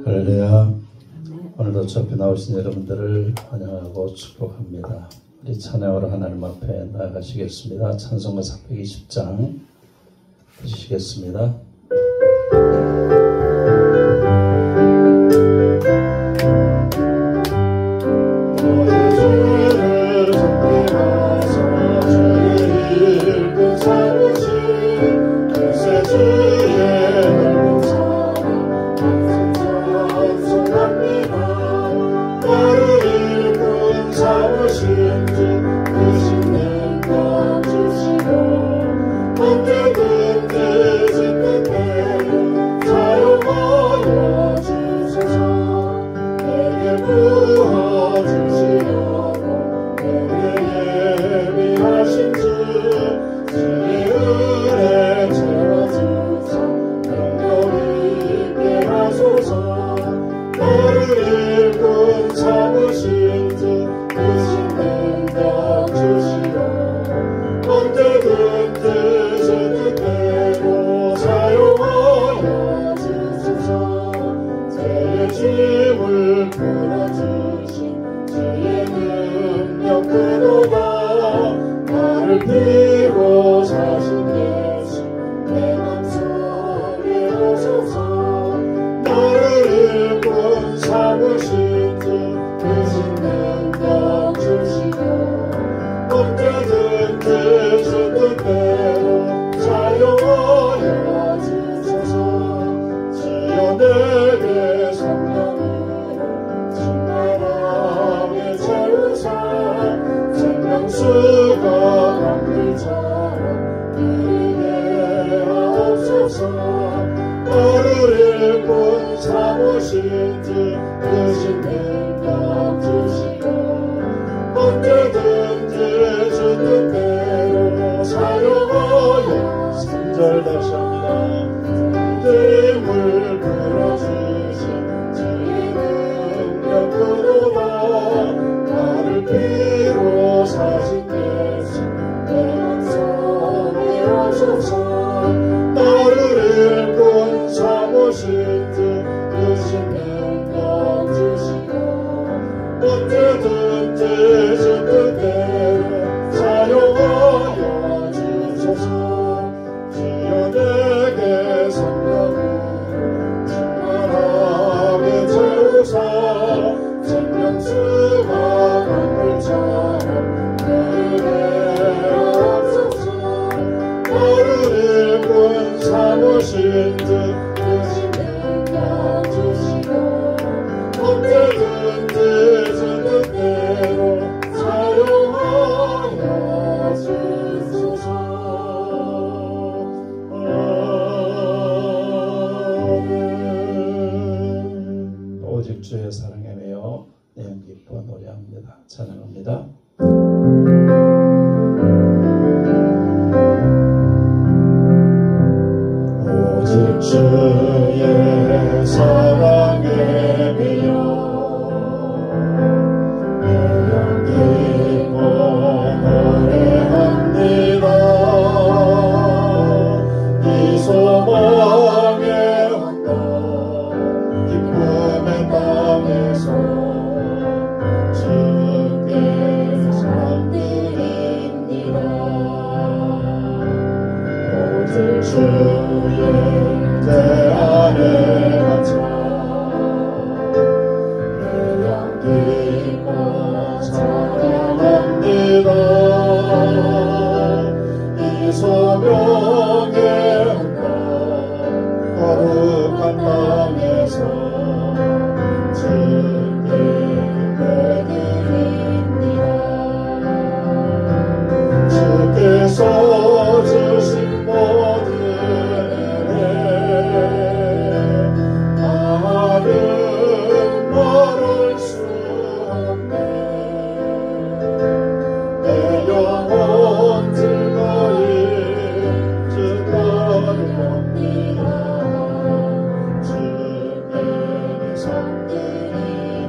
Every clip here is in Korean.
할렐루야. 오늘도 접해 나오신 여러분들을 환영하고 축복합니다. 우리 찬양으로 하나님 앞에 나아가시겠습니다. 찬송가 420장 드시겠습니다. 주의 사랑에 매여 내용 기뻐 노래합니다. 찬양합니다. 오직 주의 사랑에 매여 내용 기뻐 노래합니다. 이 소망에 땅에서 주께 감사드립니다. 오직 주의 대 안에 갇혀 내영 기뻐 찬양합니다. 이 소명의 땅 거룩한 땅에서 주께서 주신 모든 은혜 나는 모를 수 없네. 내 영혼 즐거이 주거리옵니다. 주께 성들이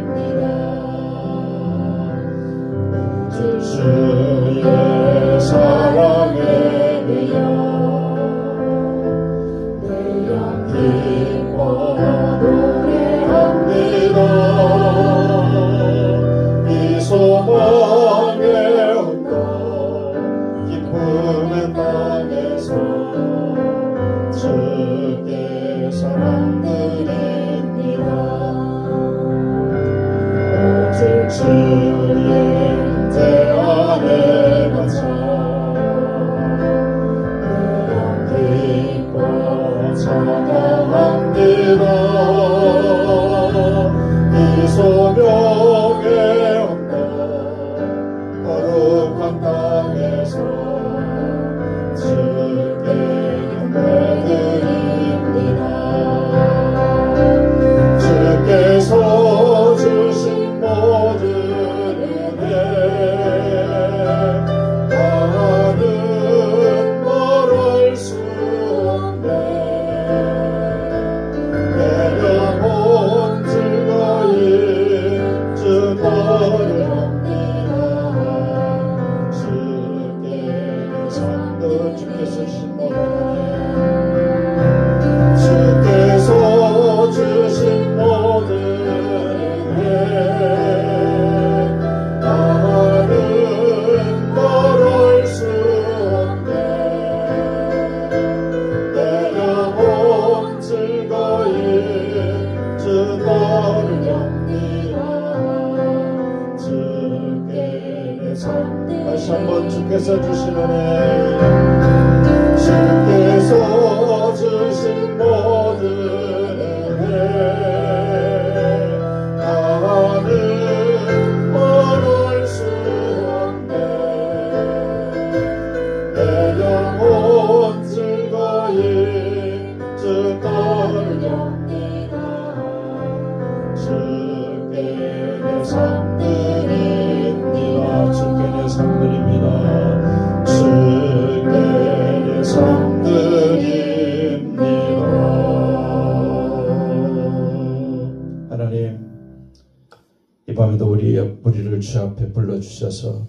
새벽 우리를 주 앞에 불러주셔서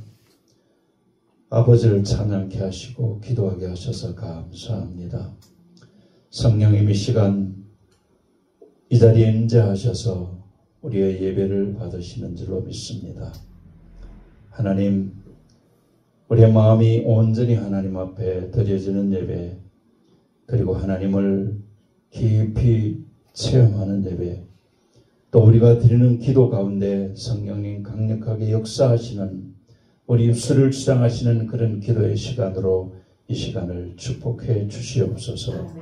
아버지를 찬양케 하시고 기도하게 하셔서 감사합니다. 성령님 이 시간 이 자리에 임재하셔서 우리의 예배를 받으시는 줄로 믿습니다. 하나님, 우리의 마음이 온전히 하나님 앞에 드려지는 예배, 그리고 하나님을 깊이 체험하는 예배, 또 우리가 드리는 기도 가운데 성령님 강력하게 역사하시는, 우리 입술을 주장하시는 그런 기도의 시간으로 이 시간을 축복해 주시옵소서.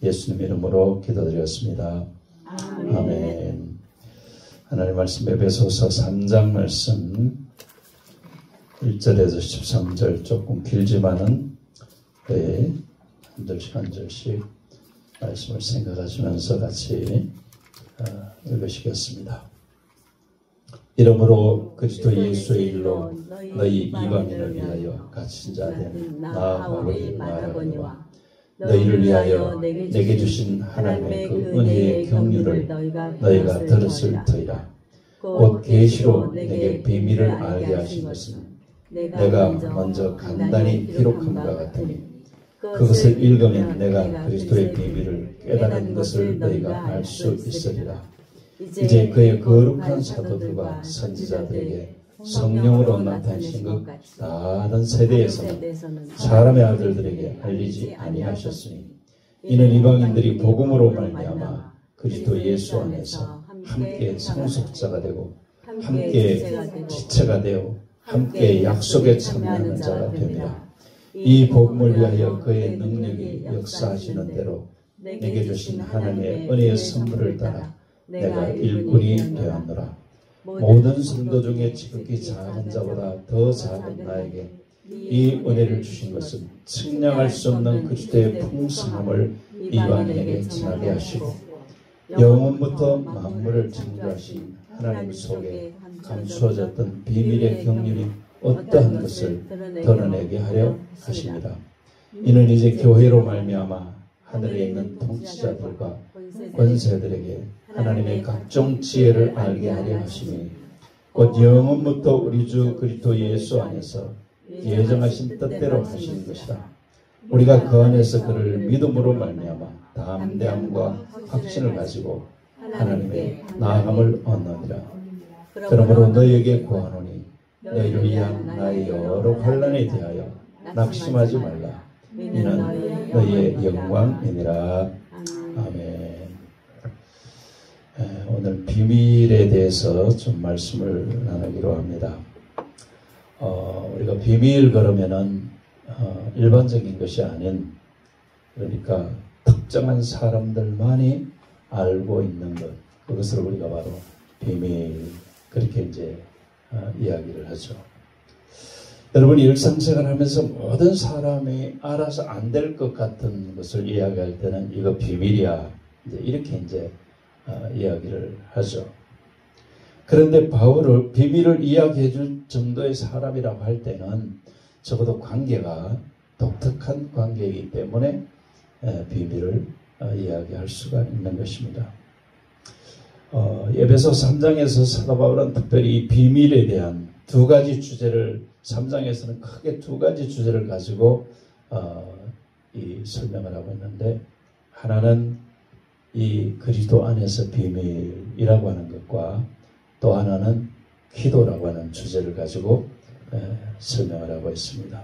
예수님 이름으로 기도드렸습니다. 아멘. 하나님 말씀 에베소서 3장 말씀 1절에서 13절 조금 길지만은 한 절씩 한 절씩 말씀을 생각하시면서 같이 읽으시겠습니다. 이러므로 그리스도 예수의 일로 너희 이방인을 위하여 갇힌 자 된 나 바울이 말하거니와 너희를 위하여 내게 주신 하나님의 그 은혜의 경륜을 너희가 들었을 터이라. 곧 계시로 내게 비밀을 알게 하신 것은 내가 먼저 간단히 기록함과 같으니 그것을 읽으면 내가 그리스도의 비밀을 깨달은 것을 너희가 알 수 있으리라. 이제 그의 거룩한 사도들과 선지자들에게 성령으로 나타나신 것 다른 세대에서는 사람의 아들들에게 알리지 아니하셨으니 이는 이방인들이 복음으로 말미암아 그리스도 예수 안에서 함께 상속자가 되고 함께 지체가 되어 함께 약속에 참여하는 자가 됩니다. 이 복음을 위하여 그의 능력이 역사하시는 대로 내게 주신 하나님의 은혜의 선물을 따라 내가 일꾼이 되었노라. 모든 성도 중에 지극히 작은 자보다 더 작은 나에게 이 은혜를 주신 것은 측량할 수 없는 그리스도의 풍성함을 이방인에게 전하게 하시고 영원부터 만물을 창조하신 하나님 속에 감추어졌던 비밀의 경륜이 어떠한 것을 드러내게 하려 하십니다. 이는 이제 교회로 말미암아 하늘에 있는 통치자들과 권세들에게 하나님의 각종 지혜를 알게 하려 하시니 곧 영원부터 우리 주 그리스도 예수 안에서 예정하신 뜻대로 하시는 것이라. 우리가 그 안에서 그를 믿음으로 말미암아 담대함과 확신을 가지고 하나님의 나아감을 얻느니라. 그러므로 너희에게 구하노니 너희를 위한 나의 여러 환난에 대하여 낙심하지 말라. 이는 너희의 영광이니라. 아멘. 오늘 비밀에 대해서 좀 말씀을 나누기로 합니다. 우리가 비밀 그러면은 일반적인 것이 아닌, 그러니까 특정한 사람들만이 알고 있는 것, 그것을 우리가 바로 비밀, 그렇게 이제 이야기를 하죠. 여러분이 일상생활 하면서 모든 사람이 알아서 안 될 것 같은 것을 이야기할 때는 이거 비밀이야, 이렇게 이제 이야기를 하죠. 그런데 바울을 비밀을 이야기해 줄 정도의 사람이라고 할 때는 적어도 관계가 독특한 관계이기 때문에 비밀을 이야기할 수가 있는 것입니다. 에베소 3장에서 사도 바울은 특별히 이 비밀에 대한 두 가지 주제를, 3장에서는 크게 두 가지 주제를 가지고 이 설명을 하고 있는데, 하나는 이 그리스도 안에서 비밀이라고 하는 것과 또 하나는 기도라고 하는 주제를 가지고 설명을 하고 있습니다.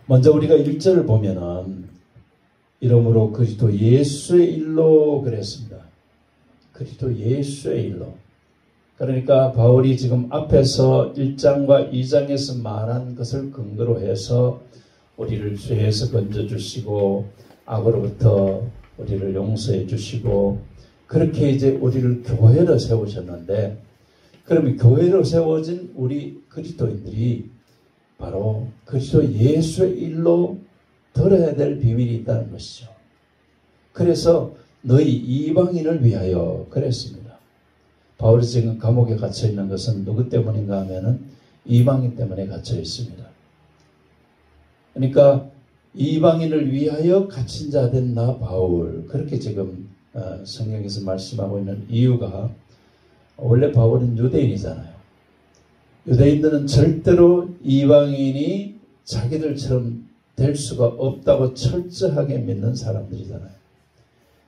먼저 우리가 1절을 보면은 이러므로 그리스도 예수의 일로 그랬습니다. 그리스도 예수의 일로. 그러니까 바울이 지금 앞에서 1장과 2장에서 말한 것을 근거로 해서 우리를 죄에서 건져주시고 악으로부터 우리를 용서해 주시고 그렇게 이제 우리를 교회로 세우셨는데, 그러면 교회로 세워진 우리 그리스도인들이 바로 그리스도 예수의 일로 들어야 될 비밀이 있다는 것이죠. 그래서 너희 이방인을 위하여 그랬습니다. 바울이 지금 감옥에 갇혀 있는 것은 누구 때문인가 하면은 이방인 때문에 갇혀 있습니다. 그러니까 이방인을 위하여 갇힌 자 된 나 바울, 그렇게 지금 성경에서 말씀하고 있는 이유가, 원래 바울은 유대인이잖아요. 유대인들은 절대로 이방인이 자기들처럼 될 수가 없다고 철저하게 믿는 사람들이잖아요.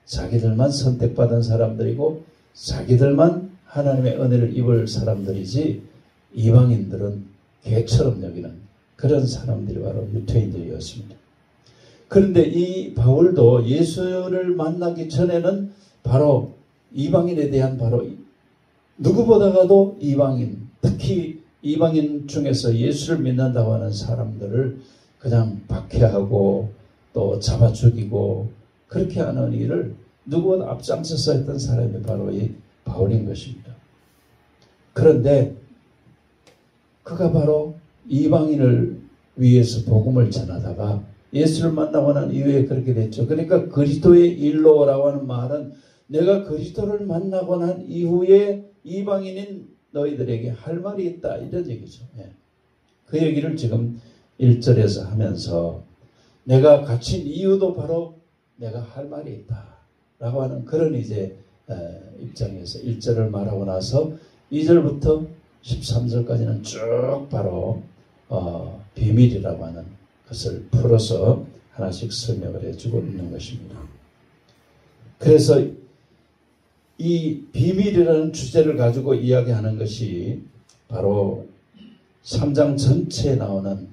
자기들만 선택받은 사람들이고 자기들만 하나님의 은혜를 입을 사람들이지 이방인들은 개처럼 여기는 그런 사람들이 바로 유대인들이었습니다. 그런데 이 바울도 예수를 만나기 전에는 바로 이방인에 대한 바로 누구보다도 이방인, 특히 이방인 중에서 예수를 믿는다고 하는 사람들을 그냥 박해하고 또 잡아 죽이고 그렇게 하는 일을 누구보다 앞장서서 했던 사람이 바로 이 바울인 것입니다. 그런데 그가 바로 이방인을 위해서 복음을 전하다가 예수를 만나고 난 이후에 그렇게 됐죠. 그러니까 그리스도의 일로라고 하는 말은 내가 그리스도를 만나고 난 이후에 이방인인 너희들에게 할 말이 있다 이런 얘기죠. 그 얘기를 지금 1절에서 하면서 내가 갇힌 이유도 바로 내가 할 말이 있다 라고 하는 그런 이제 입장에서 1절을 말하고 나서 2절부터 13절까지는 쭉 바로 비밀이라고 하는 것을 풀어서 하나씩 설명을 해주고 있는 것입니다. 그래서 이 비밀이라는 주제를 가지고 이야기하는 것이 바로 3장 전체에 나오는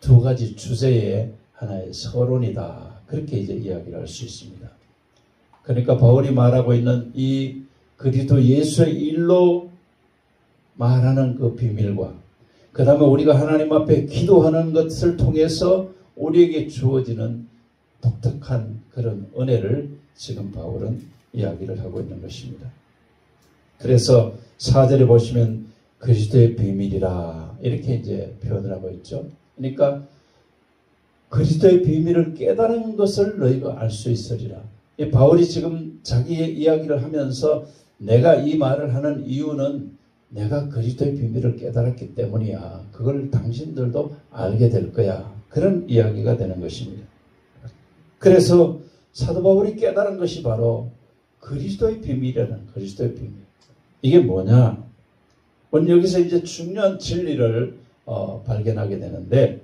두 가지 주제의 하나의 서론이다. 그렇게 이제 이야기를 할 수 있습니다. 그러니까 바울이 말하고 있는 이 그리스도 예수의 일로 말하는 그 비밀과 그 다음에 우리가 하나님 앞에 기도하는 것을 통해서 우리에게 주어지는 독특한 그런 은혜를 지금 바울은 이야기를 하고 있는 것입니다. 그래서 4절에 보시면 그리스도의 비밀이라 이렇게 이제 표현을 하고 있죠. 그러니까 그리스도의 비밀을 깨달은 것을 너희가 알 수 있으리라. 바울이 지금 자기의 이야기를 하면서 내가 이 말을 하는 이유는 내가 그리스도의 비밀을 깨달았기 때문이야. 그걸 당신들도 알게 될 거야. 그런 이야기가 되는 것입니다. 그래서 사도 바울이 깨달은 것이 바로 그리스도의 비밀이라는 그리스도의 비밀. 이게 뭐냐? 오늘 여기서 이제 중요한 진리를 발견하게 되는데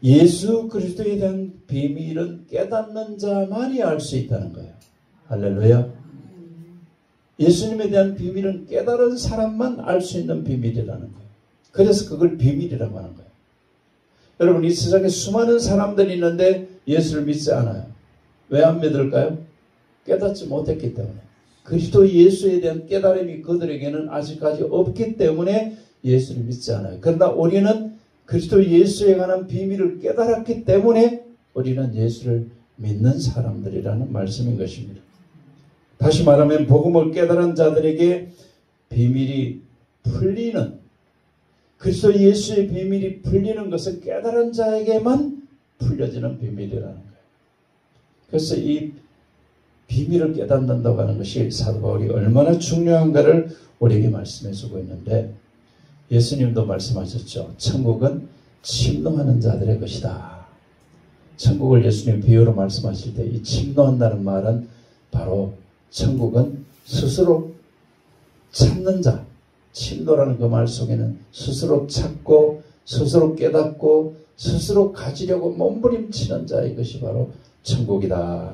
예수 그리스도에 대한 비밀은 깨닫는 자만이 알 수 있다는 거예요. 할렐루야. 예수님에 대한 비밀은 깨달은 사람만 알 수 있는 비밀이라는 거예요. 그래서 그걸 비밀이라고 하는 거예요. 여러분 이 세상에 수많은 사람들이 있는데 예수를 믿지 않아요. 왜 안 믿을까요? 깨닫지 못했기 때문에. 그리스도 예수에 대한 깨달음이 그들에게는 아직까지 없기 때문에 예수를 믿지 않아요. 그러나 우리는 그리스도 예수에 관한 비밀을 깨달았기 때문에 우리는 예수를 믿는 사람들이라는 말씀인 것입니다. 다시 말하면 복음을 깨달은 자들에게 비밀이 풀리는 그리스도 예수의 비밀이 풀리는 것은 깨달은 자에게만 풀려지는 비밀이라는 거예요. 그래서 이 비밀을 깨닫는다고 하는 것이 사도 바울이 얼마나 중요한가를 우리에게 말씀해 주고 있는데 예수님도 말씀하셨죠. 천국은 침노하는 자들의 것이다. 천국을 예수님 비유로 말씀하실 때 이 침노한다는 말은 바로 천국은 스스로 찾는 자, 침노라는 그 말 속에는 스스로 찾고 스스로 깨닫고 스스로 가지려고 몸부림치는 자의 것이 바로 천국이다.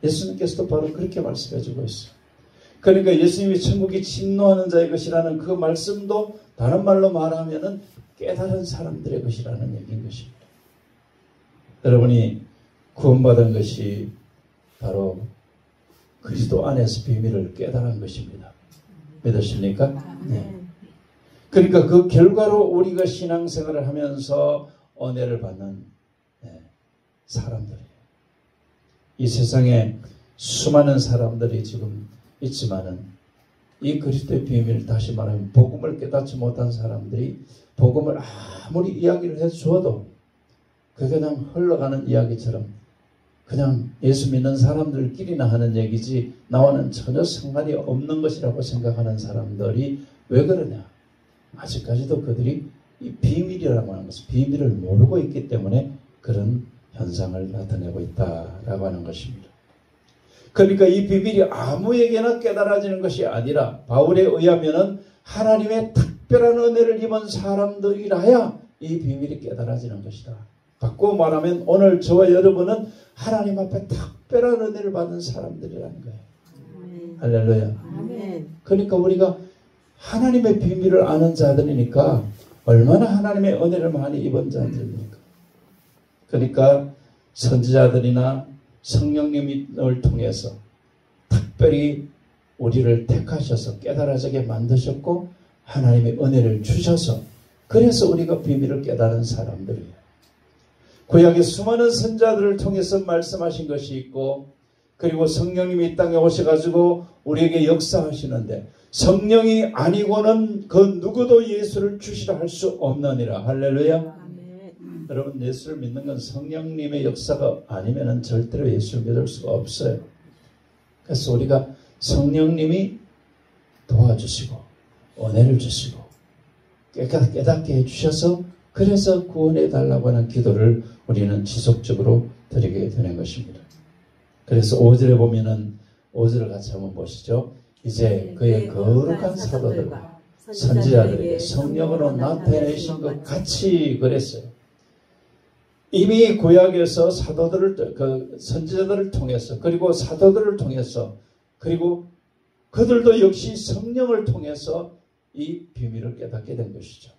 예수님께서도 바로 그렇게 말씀해 주고 있어요. 그러니까 예수님이 천국이 침노하는 자의 것이라는 그 말씀도 다른 말로 말하면은 깨달은 사람들의 것이라는 얘기인 것입니다. 여러분이 구원받은 것이 바로 그리스도 안에서 비밀을 깨달은 것입니다. 믿으십니까? 네. 그러니까 그 결과로 우리가 신앙생활을 하면서 은혜를 받는 사람들이에요. 이 세상에 수많은 사람들이 지금 있지만은 이 그리스도의 비밀을 다시 말하면 복음을 깨닫지 못한 사람들이 복음을 아무리 이야기를 해주어도 그게 그냥 흘러가는 이야기처럼 그냥 예수 믿는 사람들끼리나 하는 얘기지 나와는 전혀 상관이 없는 것이라고 생각하는 사람들이 왜 그러냐? 아직까지도 그들이 이 비밀이라고 하는 것을 비밀을 모르고 있기 때문에 그런 현상을 나타내고 있다라고 하는 것입니다. 그러니까 이 비밀이 아무에게나 깨달아지는 것이 아니라 바울에 의하면은 하나님의 특별한 은혜를 입은 사람들이라야 이 비밀이 깨달아지는 것이다. 바꾸어 말하면 오늘 저와 여러분은 하나님 앞에 특별한 은혜를 받은 사람들이라는 거예요. 할렐루야. 아멘. 그러니까 우리가 하나님의 비밀을 아는 자들이니까 얼마나 하나님의 은혜를 많이 입은 자들입니까? 그러니까 선지자들이나 성령님을 통해서 특별히 우리를 택하셔서 깨달아지게 만드셨고 하나님의 은혜를 주셔서 그래서 우리가 비밀을 깨달은 사람들이에요. 구약의 수많은 선지자들을 통해서 말씀하신 것이 있고 그리고 성령님이 이 땅에 오셔가지고 우리에게 역사하시는데 성령이 아니고는 그 누구도 예수를 주시라 할 수 없느니라. 할렐루야. 아멘. 여러분 예수를 믿는 건 성령님의 역사가 아니면 절대로 예수를 믿을 수가 없어요. 그래서 우리가 성령님이 도와주시고 은혜를 주시고 깨닫게 해주셔서 그래서 구원해 달라고 하는 기도를 우리는 지속적으로 드리게 되는 것입니다. 그래서 5절에 보면은 5절을 같이 한번 보시죠. 이제 그의 거룩한 사도들과 선지자들에게 성령으로 나타내신 것 같이 그랬어요. 이미 구약에서 사도들을 그 선지자들을 통해서 그리고 사도들을 통해서 그리고 그들도 역시 성령을 통해서 이 비밀을 깨닫게 된 것이죠.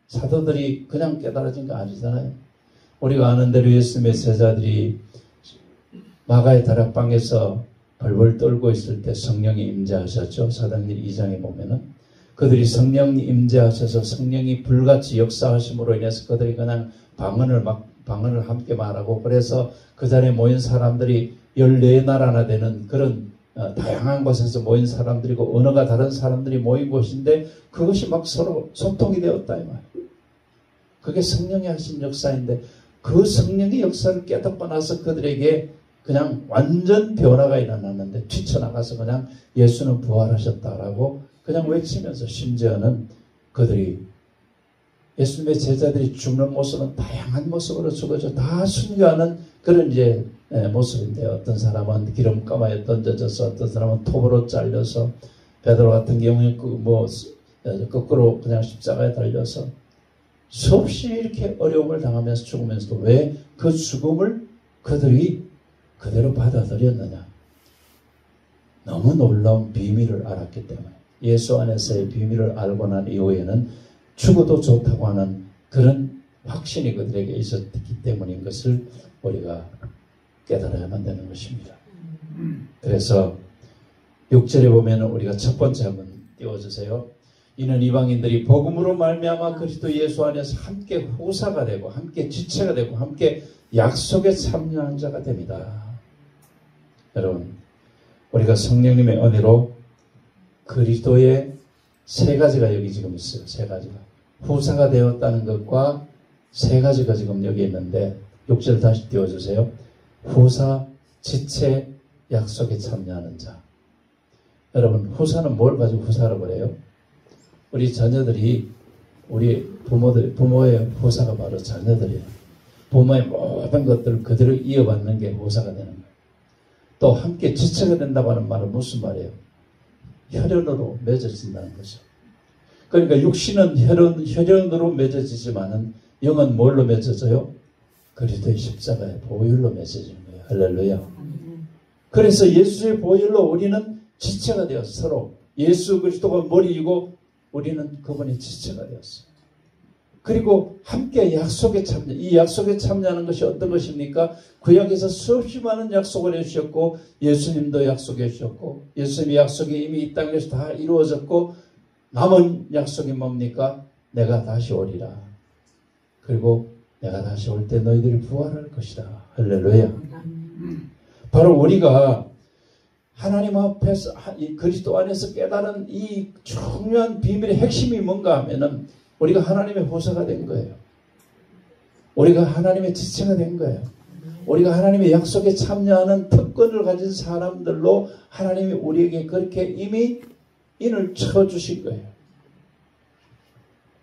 사도들이 그냥 깨달아진 거 아니잖아요. 우리가 아는 대로 예수님의 제자들이 마가의 다락방에서 벌벌 떨고 있을 때 성령이 임재하셨죠. 사도행전 2장에 보면은 그들이 성령이 임재하셔서 성령이 불같이 역사하심으로 인해서 그들이 그냥 방언을 함께 말하고 그래서 그 자리에 모인 사람들이 14나라나 되는 그런 다양한 곳에서 모인 사람들이고 언어가 다른 사람들이 모인 곳인데 그것이 막 서로 소통이 되었다 이 말이에요. 그게 성령이 하신 역사인데 그 성령의 역사를 깨닫고 나서 그들에게 그냥 완전 변화가 일어났는데 뛰쳐나가서 그냥 예수는 부활하셨다라고 그냥 외치면서 심지어는 그들이 예수님의 제자들이 죽는 모습은 다양한 모습으로 죽어져 다 순교하는 그런 이제 모습인데요. 어떤 사람은 기름가마에 던져져서 어떤 사람은 톱으로 잘려서 베드로 같은 경우에 거꾸로 그냥 십자가에 달려서 수없이 이렇게 어려움을 당하면서 죽으면서도 왜 그 죽음을 그들이 그대로 받아들였느냐. 너무 놀라운 비밀을 알았기 때문에 예수 안에서의 비밀을 알고 난 이후에는 죽어도 좋다고 하는 그런 확신이 그들에게 있었기 때문인 것을 우리가 깨달아야만 되는 것입니다. 그래서 6절에 보면 우리가 첫 번째 한번 띄워주세요. 이는 이방인들이 복음으로 말미암아 그리스도 예수 안에서 함께 후사가 되고 함께 지체가 되고 함께 약속에 참여한 자가 됩니다. 여러분 우리가 성령님의 은혜로 그리스도의 세 가지가 여기 지금 있어요. 세 가지가 후사가 되었다는 것과 세 가지가 지금 여기 있는데 6절 다시 띄워주세요. 후사, 지체, 약속에 참여하는 자. 여러분 후사는 뭘 가지고 후사라고 그래요? 우리 자녀들이 우리 부모의 후사가 바로 자녀들이에요. 부모의 모든 것들을 그대로 이어받는 게 후사가 되는 거예요. 또 함께 지체가 된다고 하는 말은 무슨 말이에요? 혈연으로 맺어진다는 거죠. 그러니까 육신은 혈연으로 맺어지지만은 영은 뭘로 맺어져요? 그리스도의 십자가의 보혈로 맺어지는 거예요. 할렐루야. 그래서 예수의 보혈로 우리는 지체가 되어서 서로 예수 그리스도가 머리이고 우리는 그분의 지체가 되었어요. 그리고 함께 약속에 참여. 이 약속에 참여하는 것이 어떤 것입니까? 구약에서 수없이 많은 약속을 해주셨고 예수님도 약속해 주셨고 예수님의 약속이 이미 이 땅에서 다 이루어졌고 남은 약속이 뭡니까? 내가 다시 오리라. 그리고 내가 다시 올 때 너희들이 부활할 것이다. 할렐루야. 바로 우리가 하나님 앞에서 그리스도 안에서 깨달은 이 중요한 비밀의 핵심이 뭔가 하면은 우리가 하나님의 후사가 된 거예요. 우리가 하나님의 지체가 된 거예요. 우리가 하나님의 약속에 참여하는 특권을 가진 사람들로 하나님이 우리에게 그렇게 이미 인을 쳐주신 거예요.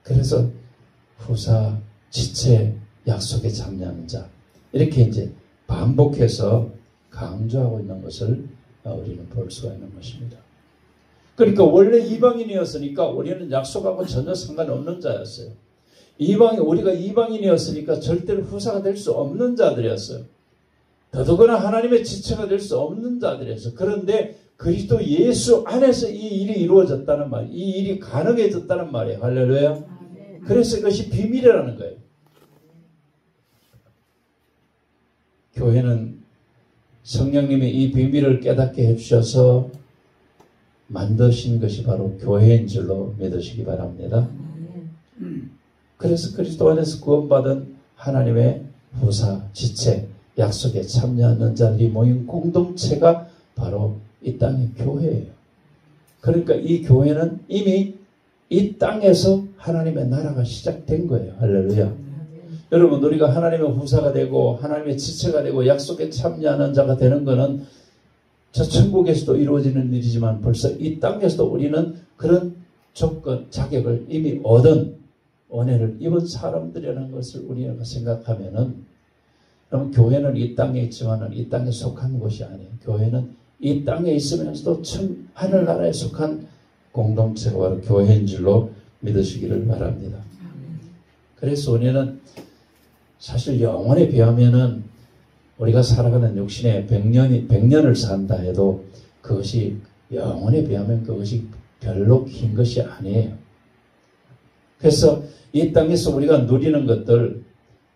그래서 후사, 지체, 약속에 참여하는 자 이렇게 이제 반복해서 강조하고 있는 것을 우리는 볼 수가 있는 것입니다. 그러니까 원래 이방인이었으니까 우리는 약속하고 전혀 상관없는 자였어요. 우리가 이방인이었으니까 절대로 후사가 될 수 없는 자들이었어요. 더더구나 하나님의 지체가 될 수 없는 자들이었어요. 그런데 그리스도 예수 안에서 이 일이 이루어졌다는 말, 이 일이 가능해졌다는 말이에요. 할렐루야. 그래서 이것이 비밀이라는 거예요. 교회는 성령님이 이 비밀을 깨닫게 해주셔서 만드신 것이 바로 교회인 줄로 믿으시기 바랍니다. 그래서 그리스도 안에서 구원받은 하나님의 후사, 지체, 약속에 참여하는 자들이 모인 공동체가 바로 이 땅의 교회예요. 그러니까 이 교회는 이미 이 땅에서 하나님의 나라가 시작된 거예요. 할렐루야. 여러분, 우리가 하나님의 후사가 되고 하나님의 지체가 되고 약속에 참여하는 자가 되는 것은 저 천국에서도 이루어지는 일이지만 벌써 이 땅에서도 우리는 그런 조건, 자격을 이미 얻은 은혜를 입은 사람들이라는 것을 우리가 생각하면은, 그럼 교회는 이 땅에 있지만은 이 땅에 속한 곳이 아니에요. 교회는 이 땅에 있으면서도 하늘나라에 속한 공동체가 바로 교회인 줄로 믿으시기를 바랍니다. 그래서 우리는 사실 영혼에 비하면은 우리가 살아가는 육신에 100년을 산다 해도 그것이 영혼에 비하면 그것이 별로 긴 것이 아니에요. 그래서 이 땅에서 우리가 누리는 것들,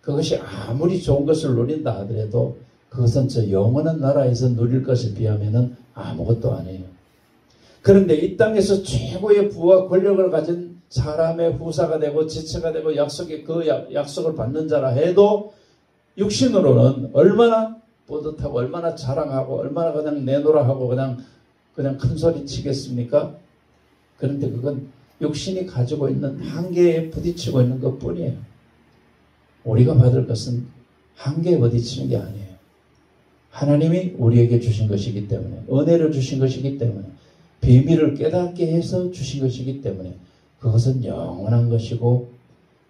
그것이 아무리 좋은 것을 누린다 하더라도 그것은 저 영원한 나라에서 누릴 것에 비하면은 아무것도 아니에요. 그런데 이 땅에서 최고의 부와 권력을 가진 사람의 후사가 되고 지체가 되고 약속을 받는 자라 해도 육신으로는 얼마나 뿌듯하고 얼마나 자랑하고 얼마나 그냥 내놓으라 하고 그냥 큰 소리 치겠습니까? 그런데 그건 육신이 가지고 있는 한계에 부딪히고 있는 것 뿐이에요. 우리가 받을 것은 한계에 부딪히는 게 아니에요. 하나님이 우리에게 주신 것이기 때문에, 은혜를 주신 것이기 때문에, 비밀을 깨닫게 해서 주신 것이기 때문에 그것은 영원한 것이고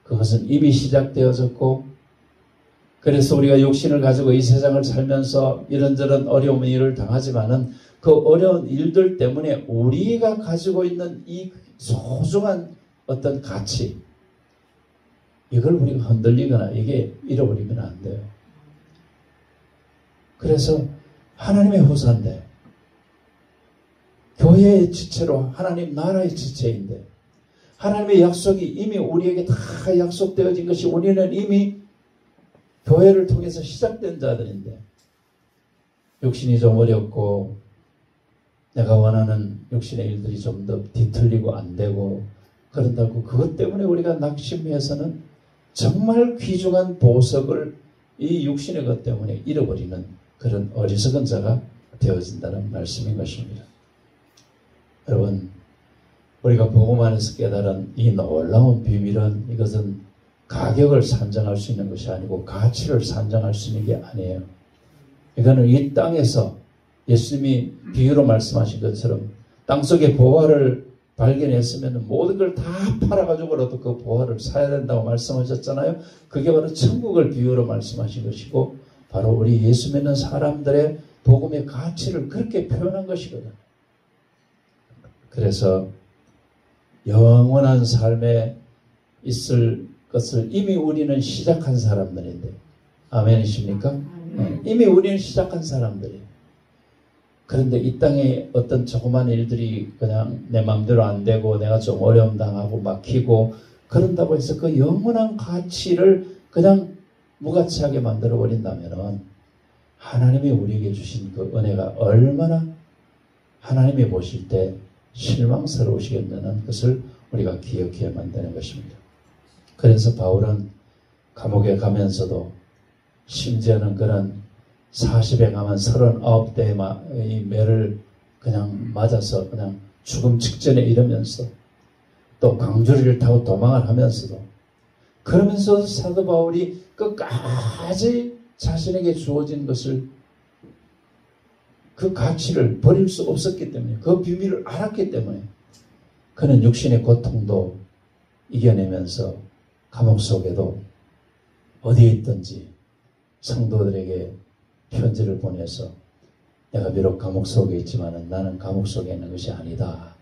그것은 이미 시작되어졌고, 그래서 우리가 육신을 가지고 이 세상을 살면서 이런저런 어려운 일을 당하지만은 그 어려운 일들 때문에 우리가 가지고 있는 이 소중한 어떤 가치, 이걸 우리가 흔들리거나 이게 잃어버리면 안 돼요. 그래서 하나님의 후사인데, 교회의 지체로 하나님 나라의 지체인데, 하나님의 약속이 이미 우리에게 다 약속되어진 것이 우리는 이미 교회를 통해서 시작된 자들인데, 육신이 좀 어렵고 내가 원하는 육신의 일들이 좀 더 뒤틀리고 안 되고 그런다고 그것 때문에 우리가 낙심해서는 정말 귀중한 보석을 이 육신의 것 때문에 잃어버리는 그런 어리석은 자가 되어진다는 말씀인 것입니다. 여러분, 우리가 복음 안에서 깨달은 이 놀라운 비밀은, 이것은 가격을 산정할 수 있는 것이 아니고 가치를 산정할 수 있는 게 아니에요. 이거는 이 땅에서 예수님이 비유로 말씀하신 것처럼 땅속에 보화를 발견했으면 모든 걸 다 팔아가지고라도 그 보화를 사야 된다고 말씀하셨잖아요. 그게 바로 천국을 비유로 말씀하신 것이고, 바로 우리 예수 믿는 사람들의 복음의 가치를 그렇게 표현한 것이거든요. 그래서 영원한 삶에 있을 것을 이미 우리는 시작한 사람들인데, 아멘이십니까? 이미 우리는 시작한 사람들이에요. 그런데 이 땅에 어떤 조그만 일들이 그냥 내 마음대로 안 되고 내가 좀 어려움 당하고 막히고 그런다고 해서 그 영원한 가치를 그냥 무가치하게 만들어 버린다면 하나님이 우리에게 주신 그 은혜가 얼마나 하나님이 보실 때 실망스러우시겠다는 것을 우리가 기억해야만 되는 것입니다. 그래서 바울은 감옥에 가면서도, 심지어는 그런 40에 가면 39대의 매를 그냥 맞아서 그냥 죽음 직전에 이르면서, 또 광주리를 타고 도망을 하면서도, 그러면서 사도 바울이 끝까지 자신에게 주어진 것을, 그 가치를 버릴 수 없었기 때문에, 그 비밀을 알았기 때문에 그는 육신의 고통도 이겨내면서 감옥 속에도 어디에 있든지 성도들에게 편지를 보내서, 내가 비록 감옥 속에 있지만 나는 감옥 속에 있는 것이 아니다.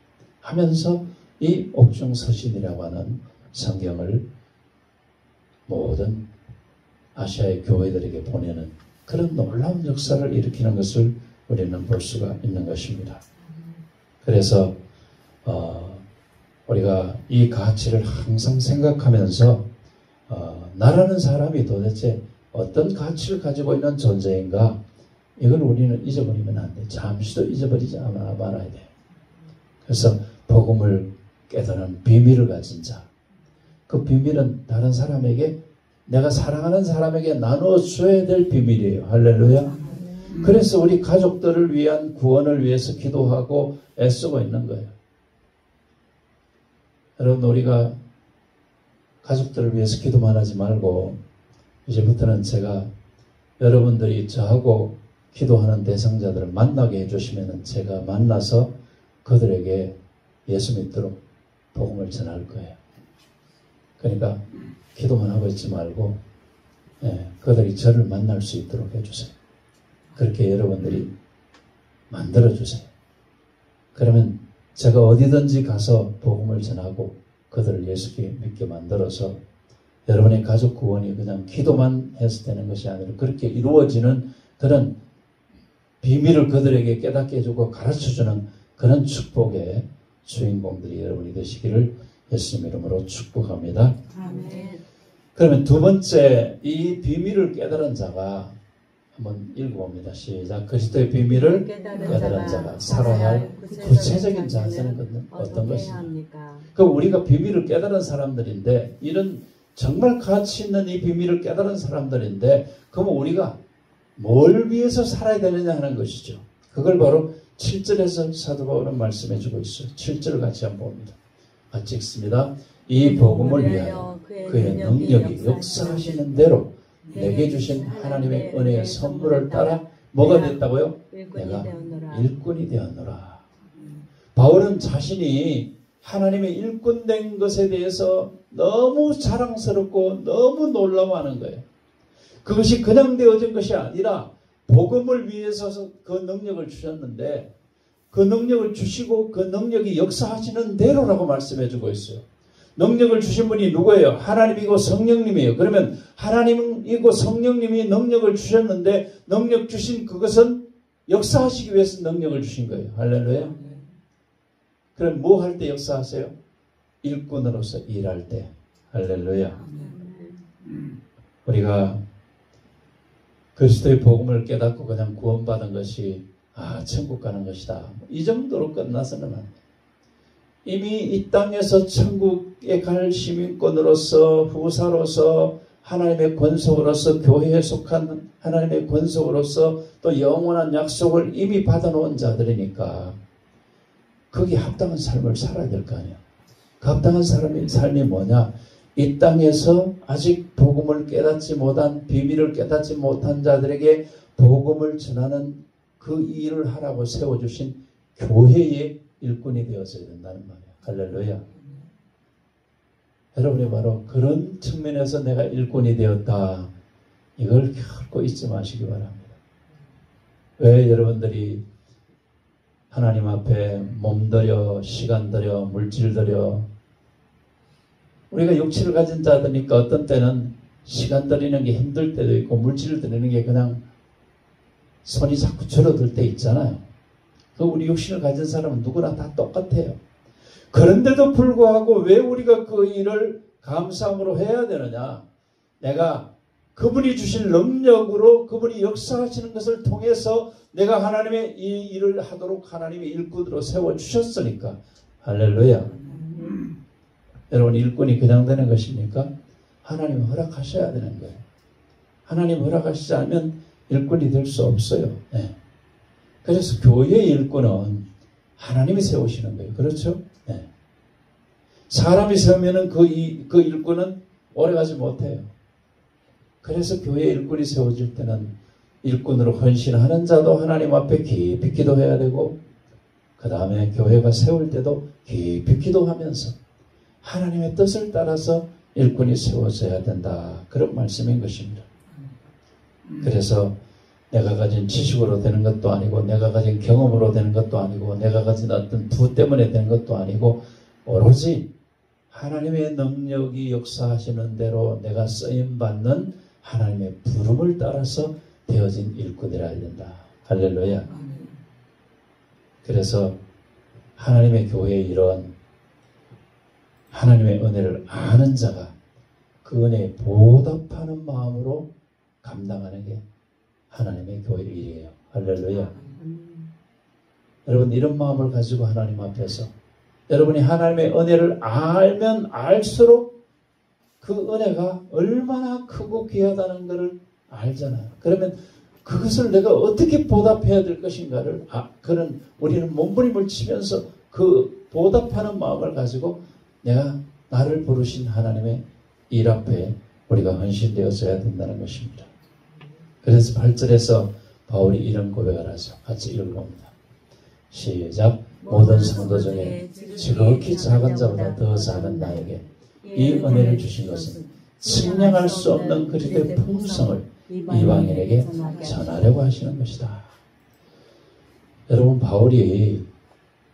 하면서 이 옥중서신이라고 하는 성경을 모든 아시아의 교회들에게 보내는 그런 놀라운 역사를 일으키는 것을 우리는 볼 수가 있는 것입니다. 그래서 우리가 이 가치를 항상 생각하면서 나라는 사람이 도대체 어떤 가치를 가지고 있는 존재인가, 이걸 우리는 잊어버리면 안 돼. 잠시도 잊어버리지 말아야 돼. 그래서 복음을 깨달은 비밀을 가진 자, 그 비밀은 다른 사람에게, 내가 사랑하는 사람에게 나눠줘야 될 비밀이에요. 할렐루야. 그래서 우리 가족들을 위한 구원을 위해서 기도하고 애쓰고 있는 거예요. 여러분, 우리가 가족들을 위해서 기도만 하지 말고 이제부터는 제가 여러분들이 저하고 기도하는 대상자들을 만나게 해주시면 제가 만나서 그들에게 예수 믿도록 복음을 전할 거예요. 그러니까 기도만 하고 있지 말고 그들이 저를 만날 수 있도록 해주세요. 그렇게 여러분들이 만들어주세요. 그러면 제가 어디든지 가서 복음을 전하고 그들을 예수께 믿게 만들어서 여러분의 가족 구원이 그냥 기도만 해서 되는 것이 아니라 그렇게 이루어지는 그런 비밀을 그들에게 깨닫게 해주고 가르쳐주는 그런 축복의 주인공들이 여러분이 되시기를 예수님 이름으로 축복합니다. 아멘. 그러면 두 번째, 이 비밀을 깨달은 자가, 한번 읽어봅니다. 시작. 그리스도의 비밀을 깨달은 자가 살아야 할 구체적인 자세는 어떤 것입니까? 그럼 우리가 비밀을 깨달은 사람들인데, 이런 정말 가치 있는 이 비밀을 깨달은 사람들인데, 그러면 우리가 뭘 위해서 살아야 되느냐 하는 것이죠. 그걸 바로 7절에서 사도 바울은 말씀해 주고 있어요. 7절을 같이 한번 봅니다. 같이 읽습니다. 이 복음을 위하여 그의 능력이 역사하시는 대로 내게 주신 하나님의 은혜의 선물을 따라 뭐가 됐다고요? 내가 일꾼이 되었노라. 바울은 자신이 하나님의 일꾼 된 것에 대해서 너무 자랑스럽고 너무 놀라워하는 거예요. 그것이 그냥 되어진 것이 아니라 복음을 위해서 그 능력을 주셨는데, 그 능력을 주시고 그 능력이 역사하시는 대로라고 말씀해 주고 있어요. 능력을 주신 분이 누구예요? 하나님이고 성령님이에요. 그러면 하나님이고 성령님이 능력을 주셨는데, 능력 주신 그것은 역사하시기 위해서 능력을 주신 거예요. 할렐루야. 그럼 뭐 할 때 역사하세요? 일꾼으로서 일할 때. 할렐루야. 우리가 그리스도의 복음을 깨닫고 그냥 구원받은 것이 천국 가는 것이다, 이 정도로 끝나서는 안 돼요. 이미 이 땅에서 천국에 갈 시민권으로서, 후사로서, 하나님의 권속으로서, 교회에 속한 하나님의 권속으로서 또 영원한 약속을 이미 받아놓은 자들이니까 거기에 합당한 삶을 살아야 될 거 아니에요. 그 합당한 삶이 뭐냐? 이 땅에서 아직 복음을 깨닫지 못한, 비밀을 깨닫지 못한 자들에게 복음을 전하는 그 일을 하라고 세워주신 교회의 일꾼이 되어서야 된다는 말이에요. 할렐루야. 여러분이 바로 그런 측면에서 내가 일꾼이 되었다, 이걸 결코 잊지 마시기 바랍니다. 왜 여러분들이 하나님 앞에 몸 들여, 시간 들여, 물질 들여, 우리가 육체를 가진 자들이니까 어떤 때는 시간 들이는 게 힘들 때도 있고 물질을 드리는 게 그냥 손이 자꾸 줄어들 때 있잖아요. 그 우리 육신을 가진 사람은 누구나 다 똑같아요. 그런데도 불구하고 왜 우리가 그 일을 감사함으로 해야 되느냐? 내가 그분이 주신 능력으로 그분이 역사하시는 것을 통해서 내가 하나님의 이 일을 하도록 하나님의 일꾼으로 세워주셨으니까. 할렐루야. 여러분, 일꾼이 그냥 되는 것입니까? 하나님 허락하셔야 되는 거예요. 하나님 허락하시지 않으면 일꾼이 될 수 없어요. 네. 그래서 교회의 일꾼은 하나님이 세우시는 거예요. 그렇죠? 네. 사람이 세우면 그 일꾼은 오래가지 못해요. 그래서 교회의 일꾼이 세워질 때는 일꾼으로 헌신하는 자도 하나님 앞에 깊이 기도해야 되고, 그 다음에 교회가 세울 때도 깊이 기도하면서 하나님의 뜻을 따라서 일꾼이 세워져야 된다, 그런 말씀인 것입니다. 그래서 내가 가진 지식으로 되는 것도 아니고 내가 가진 경험으로 되는 것도 아니고 내가 가진 어떤 부 때문에 되는 것도 아니고 오로지 하나님의 능력이 역사하시는 대로 내가 쓰임받는 하나님의 부름을 따라서 되어진 일꾼이라 된다. 할렐루야. 그래서 하나님의 교회의 이런 하나님의 은혜를 아는 자가 그 은혜에 보답하는 마음으로 감당하는 게 하나님의 교회의 일이에요. 할렐루야. 여러분 이런 마음을 가지고 하나님 앞에서 여러분이 하나님의 은혜를 알면 알수록 그 은혜가 얼마나 크고 귀하다는 것을 알잖아요. 그러면 그것을 내가 어떻게 보답해야 될 것인가를 그런 우리는 몸부림을 치면서 그 보답하는 마음을 가지고 내가 나를 부르신 하나님의 일 앞에 우리가 헌신되어져야 된다는 것입니다. 그래서 8절에서 바울이 이런 고백을 하죠. 같이 읽어봅니다. 시작. 모든 성도 중에 지극히 작은 자보다 더 작은 나에게 이 은혜를 주신 것은 측량할 수 없는 그리스도의 풍성을 이방인에게 전하려고 하시는 것이다. 여러분 바울이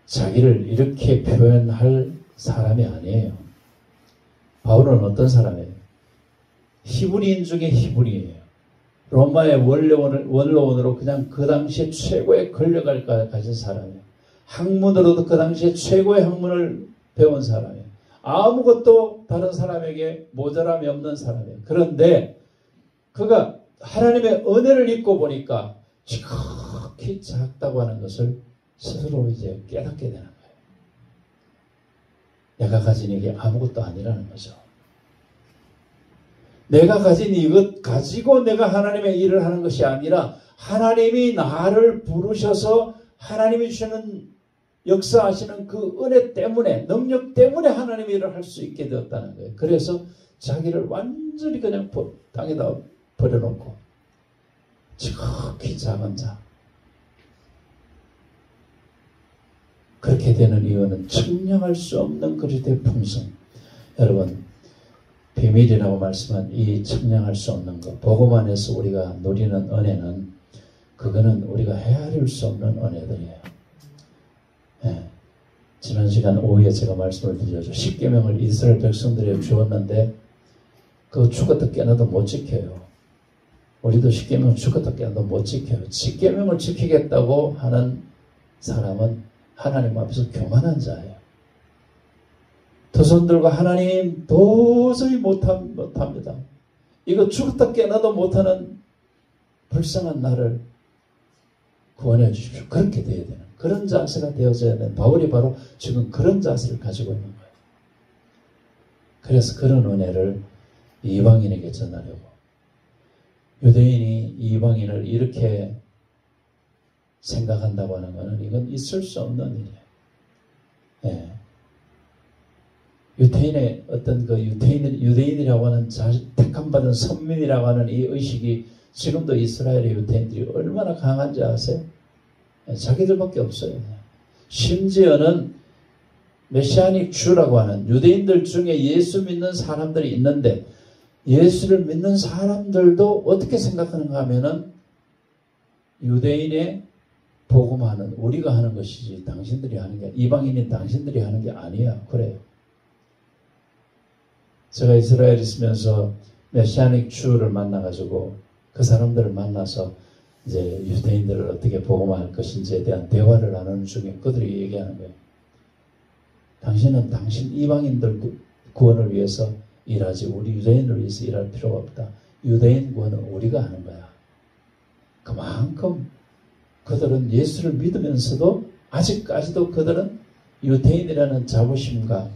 자기를 이렇게 표현할 사람이 아니에요. 바울은 어떤 사람이에요? 히브리인 중에 히브리예요. 로마의 원로원으로 그냥 그 당시에 최고의 권력을 가진 사람이에요. 학문으로도 그 당시에 최고의 학문을 배운 사람이에요. 아무것도 다른 사람에게 모자람이 없는 사람이에요. 그런데 그가 하나님의 은혜를 입고 보니까 지극히 작다고 하는 것을 스스로 이제 깨닫게 되는 거예요. 내가 가진 이게 아무것도 아니라는 거죠. 내가 가진 이것 가지고 내가 하나님의 일을 하는 것이 아니라 하나님이 나를 부르셔서 하나님이 주시는 역사하시는 그 은혜 때문에 능력 때문에 하나님의 일을 할 수 있게 되었다는 거예요. 그래서 자기를 완전히 그냥 땅에다 버려놓고 지극히 작은 자 그렇게 되는 이유는 측량할 수 없는 그리스도의 풍성. 여러분 비밀이라고 말씀한 이 측량할 수 없는 것 복음 안에서 우리가 누리는 은혜는 그거는 우리가 헤아릴 수 없는 은혜들이에요. 예. 지난 시간 오후에 제가 말씀을 드렸죠. 10계명을 이스라엘 백성들에게 주었는데 그거 죽었다 깨어나도 못 지켜요. 우리도 10계명 죽었다 깨어나도 못 지켜요. 10계명을 지키겠다고 하는 사람은 하나님 앞에서 교만한 자예요. 두 손 들고 하나님 도저히 못합니다. 이거 죽었다 깨어나도 못하는 불쌍한 나를 구원해 주십시오. 그렇게 되어야 되는 그런 자세가 되어져야 되는 바울이 바로 지금 그런 자세를 가지고 있는 거예요. 그래서 그런 은혜를 이방인에게 전하려고 유대인이 이방인을 이렇게 생각한다고 하는 것은 이건 있을 수 없는 일이에요. 예. 유대인의 어떤 그 유대인이라고 하는 택함받은 선민이라고 하는 이 의식이 지금도 이스라엘의 유대인들이 얼마나 강한지 아세요? 자기들밖에 없어요. 심지어는 메시아닉 주라고 하는 유대인들 중에 예수 믿는 사람들이 있는데 예수를 믿는 사람들도 어떻게 생각하는가 하면은 유대인의 복음하는 우리가 하는 것이지 당신들이 하는 게 이방인인 당신들이 하는 게 아니야. 그래요. 제가 이스라엘에 있으면서 메시아닉 주를 만나가지고 그 사람들을 만나서 이제 유대인들을 어떻게 복음할 것인지에 대한 대화를 나누는 중에 그들이 얘기하는 거예요. 당신은 당신 이방인들 구원을 위해서 일하지 우리 유대인을 위해서 일할 필요가 없다. 유대인 구원은 우리가 하는 거야. 그만큼 그들은 예수를 믿으면서도 아직까지도 그들은 유대인이라는 자부심과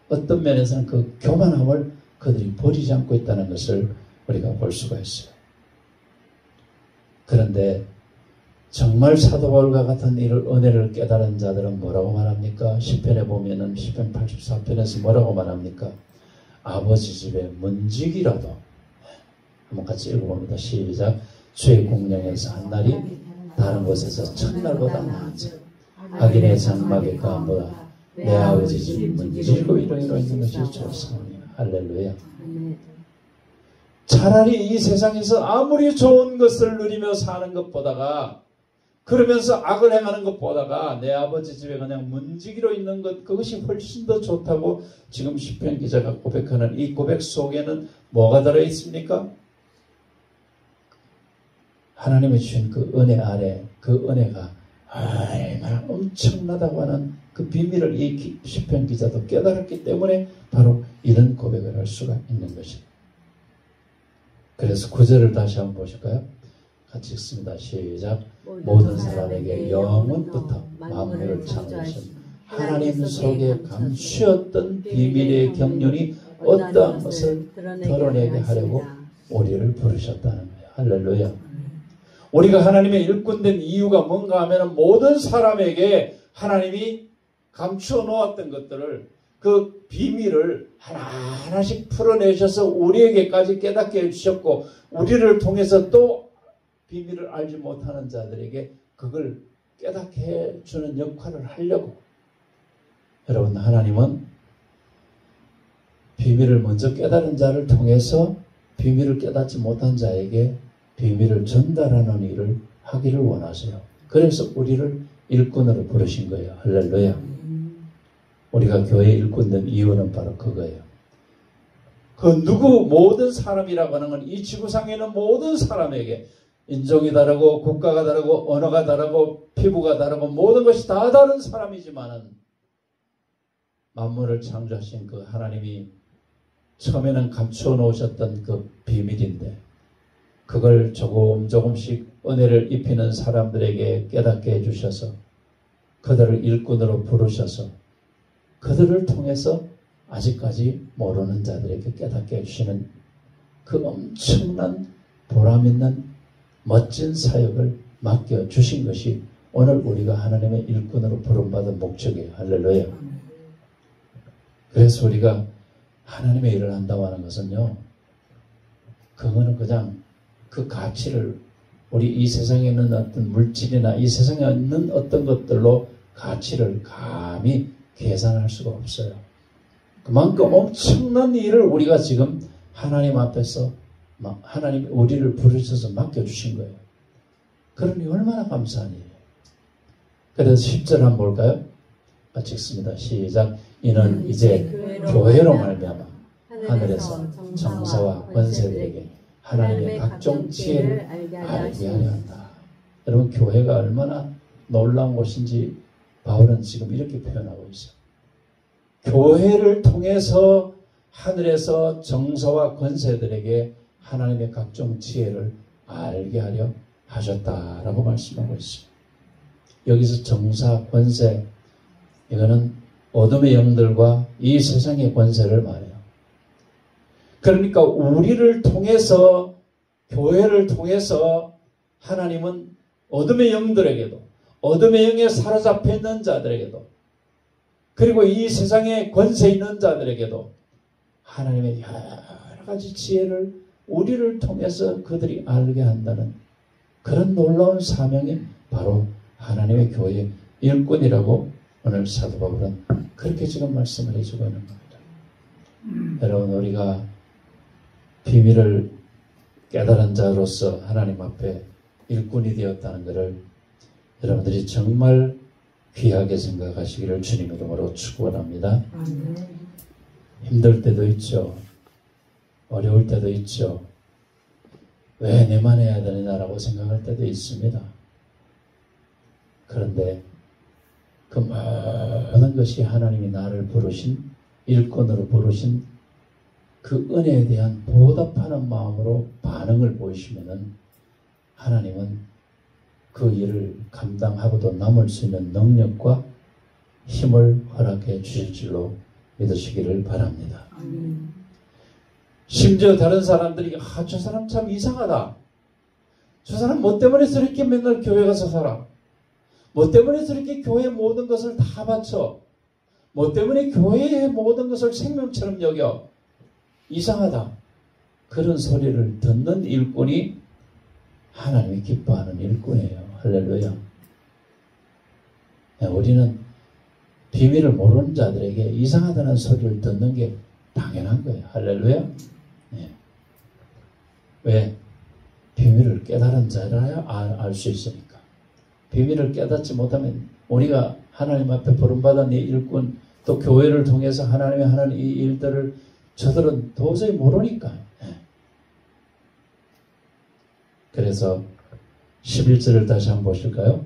어떤 면에서는 그 교만함을 그들이 버리지 않고 있다는 것을 우리가 볼 수가 있어요. 그런데 정말 사도 바울과 같은 이를 은혜를 깨달은 자들은 뭐라고 말합니까? 10편에 보면은 10편 84편에서 뭐라고 말합니까? 아버지 집에 문지기라도 한번 같이 읽어봅니다. 시작. 주의 공령에서 한 날이 다른 곳에서 첫날보다 나았지. 악인의 장막의 가보다 내 아버지 집 문지기고 이러이러 있는 것이 좋습니다. 할렐루야. 차라리 이 세상에서 아무리 좋은 것을 누리며 사는 것보다가 그러면서 악을 행하는 것보다가 내 아버지 집에 그냥 문지기로 있는 것 그것이 훨씬 더 좋다고 지금 시편 기자가 고백하는 이 고백 속에는 뭐가 들어있습니까? 하나님이 주신 그 은혜 아래 그 은혜가 얼마나 엄청나다고 하는 그 비밀을 이 시편 기자도 깨달았기 때문에 바로 이런 고백을 할 수가 있는 것입니다. 그래서 9절을 다시 한번 보실까요? 같이 읽습니다. 시작. 모든 사람에게 영원부터 만물을 창조하신 하나님 속에 감추었던 비밀의 경륜이 어떠한 것을 드러내게 하려고 우리를 부르셨다는 거예요. 할렐루야. 우리가 하나님의 일꾼된 이유가 뭔가 하면 모든 사람에게 하나님이 감추어 놓았던 것들을 그 비밀을 하나하나씩 풀어내셔서 우리에게까지 깨닫게 해주셨고 우리를 통해서 또 비밀을 알지 못하는 자들에게 그걸 깨닫게 해주는 역할을 하려고 여러분 하나님은 비밀을 먼저 깨달은 자를 통해서 비밀을 깨닫지 못한 자에게 비밀을 전달하는 일을 하기를 원하세요. 그래서 우리를 일꾼으로 부르신 거예요. 할렐루야. 우리가 교회 일꾼된 이유는 바로 그거예요. 그 누구 모든 사람이라고 하는 건 이 지구상에 있는 모든 사람에게 인종이 다르고 국가가 다르고 언어가 다르고 피부가 다르고 모든 것이 다 다른 사람이지만은 만물을 창조하신 그 하나님이 처음에는 감추어 놓으셨던 그 비밀인데 그걸 조금씩 은혜를 입히는 사람들에게 깨닫게 해주셔서 그들을 일꾼으로 부르셔서 그들을 통해서 아직까지 모르는 자들에게 깨닫게 해주시는 그 엄청난 보람있는 멋진 사역을 맡겨주신 것이 오늘 우리가 하나님의 일꾼으로 부름받은 목적이에요. 할렐루야. 그래서 우리가 하나님의 일을 한다고 하는 것은요. 그거는 그냥 그 가치를 우리 이 세상에 있는 어떤 물질이나 이 세상에 있는 어떤 것들로 가치를 감히 계산할 수가 없어요. 그만큼 엄청난 일을 우리가 지금 하나님 앞에서 하나님 우리를 부르셔서 맡겨주신 거예요. 그러니 얼마나 감사한 일이에요. 그래서 10절 한번 볼까요? 같이 읽습니다. 시작. 이는 이제 교회로 말미암아 하늘에서 정사와 권세들에게 하나님의 각종 지혜를 알게 하려 한다. 여러분 교회가 얼마나 놀라운 곳인지 바울은 지금 이렇게 표현하고 있어요. 교회를 통해서 하늘에서 정서와 권세들에게 하나님의 각종 지혜를 알게 하려 하셨다라고 말씀하고 있습니다. 여기서 정사, 권세 이거는 어둠의 영들과 이 세상의 권세를 말해요. 그러니까 우리를 통해서 교회를 통해서 하나님은 어둠의 영들에게도 어둠의 영에 사로잡혀 있는 자들에게도 그리고 이 세상에 권세 있는 자들에게도 하나님의 여러 가지 지혜를 우리를 통해서 그들이 알게 한다는 그런 놀라운 사명이 바로 하나님의 교회의 일꾼이라고 오늘 사도 바울은 그렇게 지금 말씀을 해주고 있는 겁니다. 여러분 우리가 비밀을 깨달은 자로서 하나님 앞에 일꾼이 되었다는 것을 여러분들이 정말 귀하게 생각하시기를 주님 이름으로 축원합니다. 힘들 때도 있죠. 어려울 때도 있죠. 왜 내만 해야 되느냐라고 생각할 때도 있습니다. 그런데 그 모든 것이 하나님이 나를 부르신 일꾼으로 부르신 그 은혜에 대한 보답하는 마음으로 반응을 보이시면은 하나님은 그 일을 감당하고도 남을 수 있는 능력과 힘을 허락해 주실 줄로 믿으시기를 바랍니다. 심지어 다른 사람들이 저 사람 참 이상하다. 저 사람 뭐 때문에 저렇게 맨날 교회 가서 살아? 뭐 때문에 저렇게 교회의 모든 것을 다 바쳐? 뭐 때문에 교회의 모든 것을 생명처럼 여겨? 이상하다. 그런 소리를 듣는 일꾼이 하나님이 기뻐하는 일꾼이에요. 할렐루야. 우리는 비밀을 모르는 자들에게 이상하다는 소리를 듣는 게 당연한 거예요. 할렐루야. 네. 왜? 비밀을 깨달은 자라야 알 수 있으니까. 비밀을 깨닫지 못하면 우리가 하나님 앞에 부름받은 이 일꾼, 또 교회를 통해서 하나님이 하는 이 일들을 저들은 도저히 모르니까. 그래서 11절을 다시 한번 보실까요?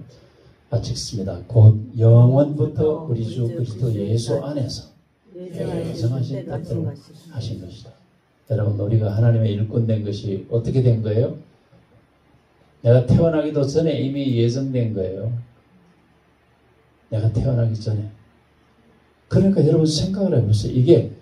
같이 읽습니다. 곧 영원부터 우리 주 그리스도 예수 안에서 예정하신 뜻대로 하신 것이다. 여러분, 우리가 하나님의 일꾼 된 것이 어떻게 된 거예요? 내가 태어나기도 전에 이미 예정된 거예요. 내가 태어나기 전에. 그러니까 여러분 생각을 해보세요. 이게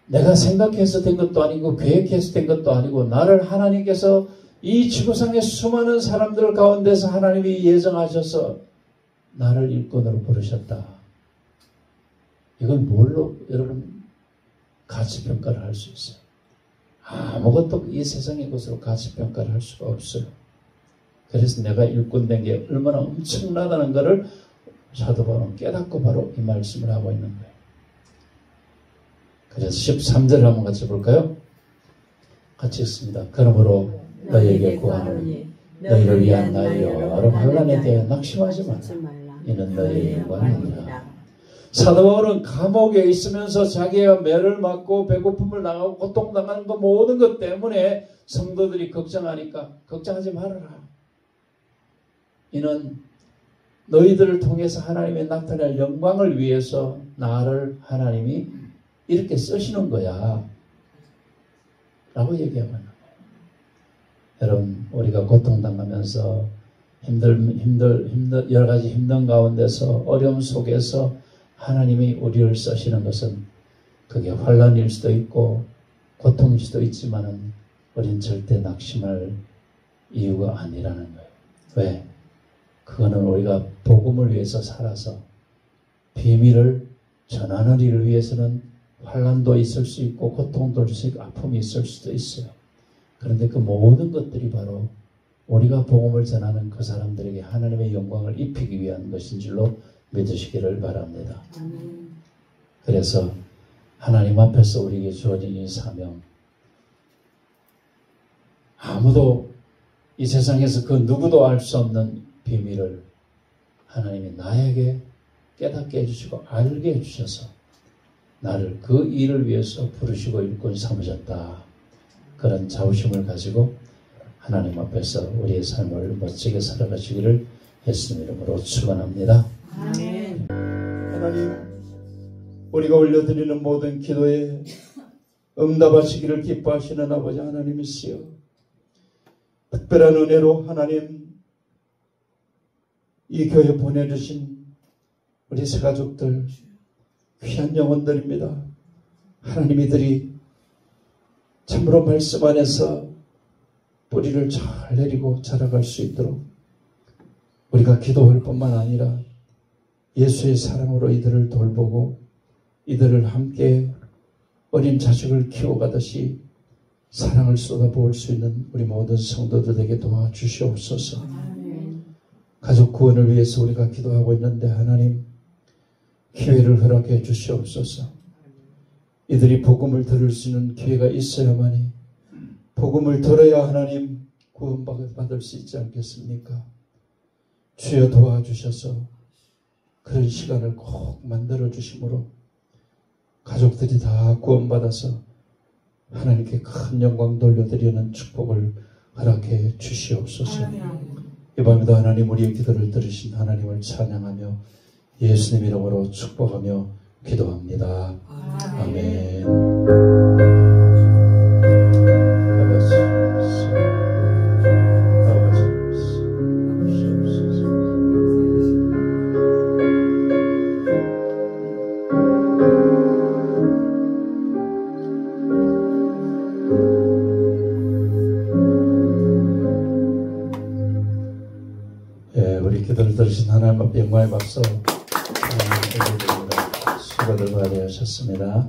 내가 생각해서 된 것도 아니고 계획해서 된 것도 아니고 나를 하나님께서 이 지구상의 수많은 사람들 가운데서 하나님이 예정하셔서 나를 일꾼으로 부르셨다. 이건 뭘로 여러분 가치평가를 할 수 있어요? 아무것도 이 세상의 것으로 가치평가를 할 수가 없어요. 그래서 내가 일꾼 된 게 얼마나 엄청나다는 것을 사도 바울은 깨닫고 바로 이 말씀을 하고 있는 거예요. 그래서 13절을 한번 같이 볼까요? 같이 읽습니다. 그러므로 너희에게 구하노니 너희를 위한 나의 여러 환난에 대해 낙심하지 말라. 이는 너희의 영광이니라. 사도 바울은 감옥에 있으면서 자기가 매를 맞고 배고픔을 당하고 고통당하는 그 모든 것 때문에 성도들이 걱정하니까 걱정하지 말아라. 이는 너희들을 통해서 하나님의 나타날 영광을 위해서 나를 하나님이 이렇게 쓰시는 거야 라고 얘기하고 있는 거예요. 여러분, 우리가 고통당하면서 여러 가지 힘든 가운데서 어려움 속에서 하나님이 우리를 쓰시는 것은 그게 환난일 수도 있고 고통일 수도 있지만은 우리는 절대 낙심할 이유가 아니라는 거예요. 왜? 그거는 우리가 복음을 위해서 살아서 비밀을 전하는 일을 위해서는 환난도 있을 수 있고 고통도 있을 수 있고 아픔이 있을 수도 있어요. 그런데 그 모든 것들이 바로 우리가 복음을 전하는 그 사람들에게 하나님의 영광을 입히기 위한 것인 줄로 믿으시기를 바랍니다. 그래서 하나님 앞에서 우리에게 주어진 이 사명, 아무도 이 세상에서 그 누구도 알 수 없는 비밀을 하나님이 나에게 깨닫게 해주시고 알게 해주셔서 나를 그 일을 위해서 부르시고 일꾼 삼으셨다. 그런 자부심을 가지고 하나님 앞에서 우리의 삶을 멋지게 살아가시기를 예수님 이름으로 축원합니다. 아멘. 하나님, 우리가 올려드리는 모든 기도에 응답하시기를 기뻐하시는 아버지 하나님이시여, 특별한 은혜로 하나님 이 교회 보내주신 우리 새가족들 귀한 영혼들입니다. 하나님 이들이 참으로 말씀 안에서 뿌리를 잘 내리고 자라갈 수 있도록 우리가 기도할 뿐만 아니라 예수의 사랑으로 이들을 돌보고 이들을 함께 어린 자식을 키워가듯이 사랑을 쏟아부을 수 있는 우리 모든 성도들에게 도와주시옵소서. 아멘. 가족 구원을 위해서 우리가 기도하고 있는데 하나님 기회를 허락해 주시옵소서. 이들이 복음을 들을 수 있는 기회가 있어야만이 복음을 들어야 하나님 구원받을 수 있지 않겠습니까? 주여 도와주셔서 그런 시간을 꼭 만들어 주심으로 가족들이 다 구원받아서 하나님께 큰 영광 돌려드리는 축복을 허락해 주시옵소서. 이 밤에도 하나님 우리의 기도를 들으신 하나님을 찬양하며 예수님 이름으로 축복하며 기도합니다. 아멘. 우리 기도를 들으신 하나님 앞에 영광의 박수 드립니다. 수고들 많이 하셨습니다.